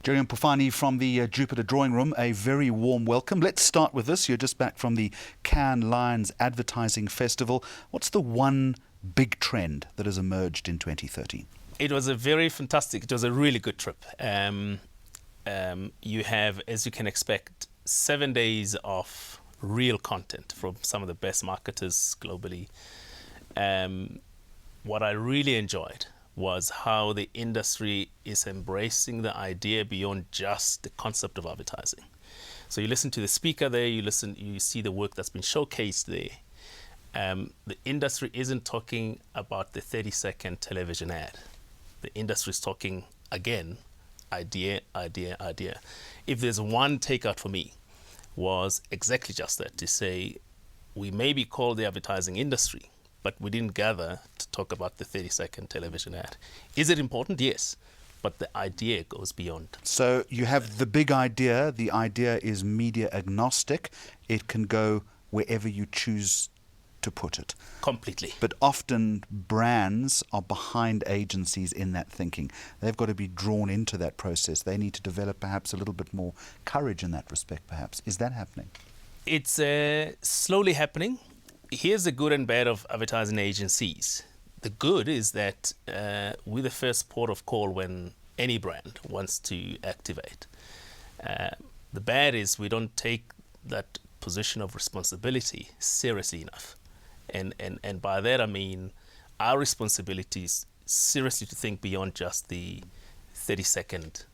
Jerry Mpufane from the Jupiter Drawing Room, a very warm welcome. Let's start with this. You're just back from the Cannes Lions Advertising Festival. What's the one big trend that has emerged in 2013? It was a really good trip. You have, as you can expect, 7 days of real content from some of the best marketers globally. What I really enjoyed was how the industry is embracing the idea beyond just the concept of advertising. So you listen to the speaker there, you see the work that's been showcased there. The industry isn't talking about the 30-second television ad. The industry is talking, again, idea. If there's one takeout for me, was exactly just that, to say we may be called the advertising industry, but we didn't gather to talk about the 30-second television ad. Is it important? Yes. But the idea goes beyond. So you have the big idea. The idea is media agnostic. It can go wherever you choose to put it. Completely. But often brands are behind agencies in that thinking. They've got to be drawn into that process. They need to develop perhaps a little bit more courage in that respect, perhaps. Is that happening? It's slowly happening. Here's the good and bad of advertising agencies. The good is that we're the first port of call when any brand wants to activate. The bad is we don't take that position of responsibility seriously enough. And by that I mean our responsibility is seriously to think beyond just the 30-second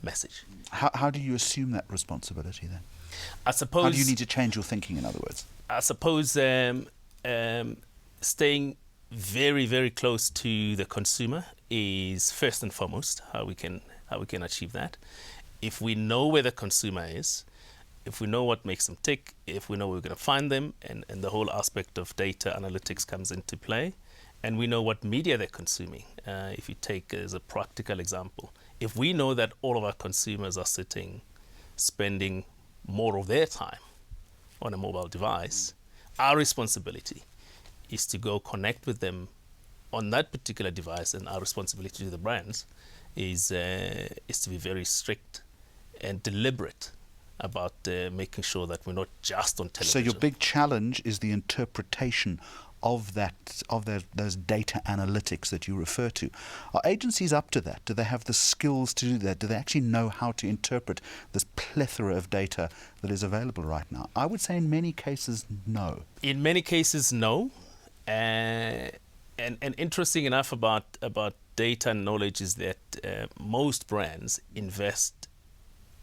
message. How do you assume that responsibility then? I suppose. How do you need to change your thinking, in other words? I suppose staying very, very close to the consumer is first and foremost how we can achieve that. If we know where the consumer is, if we know what makes them tick, if we know we're going to find them, and the whole aspect of data analytics comes into play, and we know what media they're consuming. If you take as a practical example, if we know that all of our consumers are spending more of their time on a mobile device, our responsibility is to go connect with them on that particular device, and our responsibility to the brands is to be very strict and deliberate about making sure that we're not just on television. So your big challenge is the interpretation of those data analytics that you refer to. Are agencies up to that? Do they have the skills to do that? Do they actually know how to interpret this plethora of data that is available right now? I would say in many cases, no. In many cases, no. And interesting enough about data and knowledge is that most brands invest.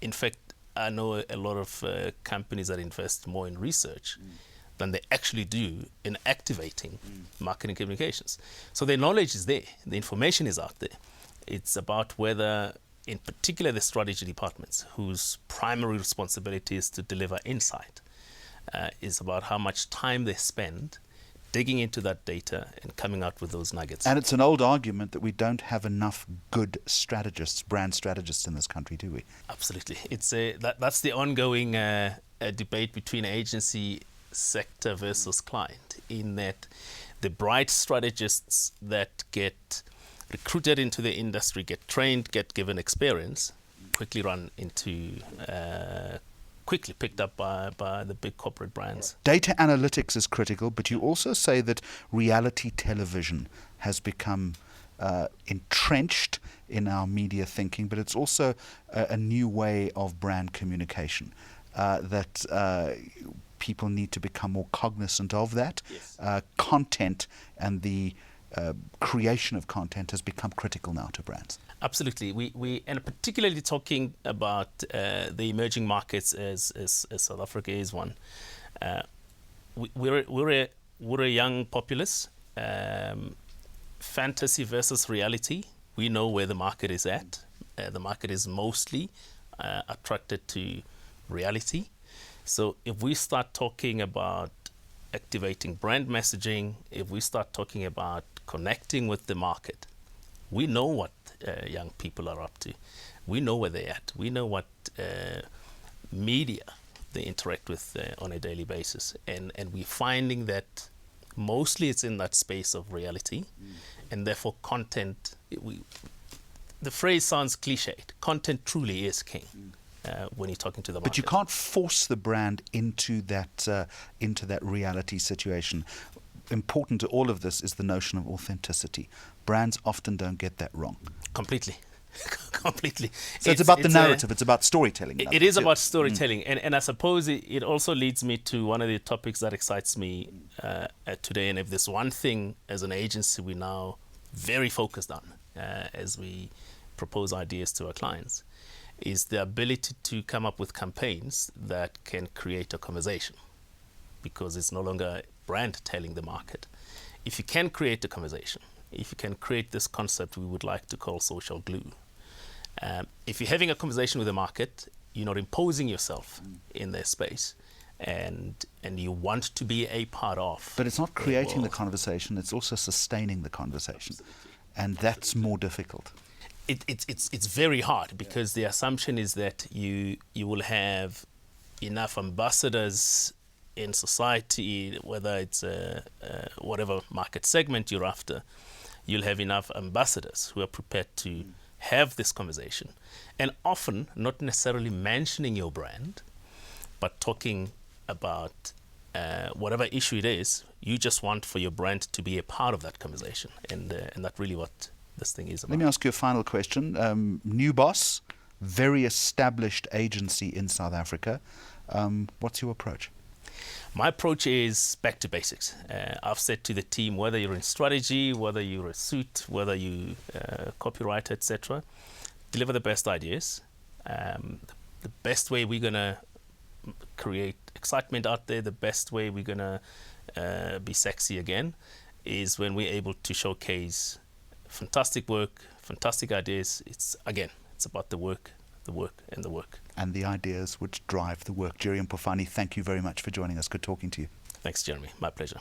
In fact, I know a lot of companies that invest more in research than they actually do in activating marketing communications. So their knowledge is there, the information is out there. It's about whether, in particular, the strategy departments, whose primary responsibility is to deliver insight, is about how much time they spend digging into that data and coming out with those nuggets. And it's an old argument that we don't have enough good strategists, brand strategists in this country, do we? Absolutely. It's that's the ongoing debate between agency sector versus client, in that the bright strategists that get recruited into the industry, get trained, get given experience, quickly picked up by the big corporate brands. Data analytics is critical, but you also say that reality television has become entrenched in our media thinking, but it's also a new way of brand communication, that people need to become more cognizant of that. Yes. Content and the creation of content has become critical now to brands. Absolutely. We and particularly talking about the emerging markets as South Africa is one. We're a young populace. Fantasy versus reality. We know where the market is at. The market is mostly attracted to reality. So if we start talking about activating brand messaging, if we start talking about connecting with the market, we know what young people are up to. We know where they're at. We know what media they interact with on a daily basis. And we're finding that mostly it's in that space of reality. And therefore content, the phrase sounds cliched. Content truly is king when you're talking to the market. But you can't force the brand into that reality situation. Important to all of this is the notion of authenticity. Brands often don't get that wrong. Completely. Completely. So it's about the narrative, it's about storytelling. It is about storytelling. And I suppose it also leads me to one of the topics that excites me today. And if there's one thing as an agency we're now very focused on as we propose ideas to our clients, is the ability to come up with campaigns that can create a conversation, because it's no longer brand telling the market. If you can create a conversation, if you can create this concept we would like to call social glue, if you're having a conversation with the market, you're not imposing yourself in their space, and you want to be a part of. But it's not creating the conversation, it's also sustaining the conversation. And that's more difficult. It's very hard, because the assumption is that you will have enough ambassadors in society, whether it's whatever market segment you're after, you'll have enough ambassadors who are prepared to have this conversation, and often not necessarily mentioning your brand, but talking about whatever issue it is. You just want for your brand to be a part of that conversation, and that's really what this thing is about. Let me ask you a final question. New boss, very established agency in South Africa. What's your approach? My approach is back to basics. I've said to the team, whether you're in strategy, whether you're a suit, whether you copywriter, etc., deliver the best ideas. The best way we're going to create excitement out there, the best way we're going to be sexy again, is when we're able to showcase fantastic work, fantastic ideas. It's about the work, and the work. And the ideas which drive the work. Jerry Mpufane, thank you very much for joining us. Good talking to you. Thanks, Jeremy. My pleasure.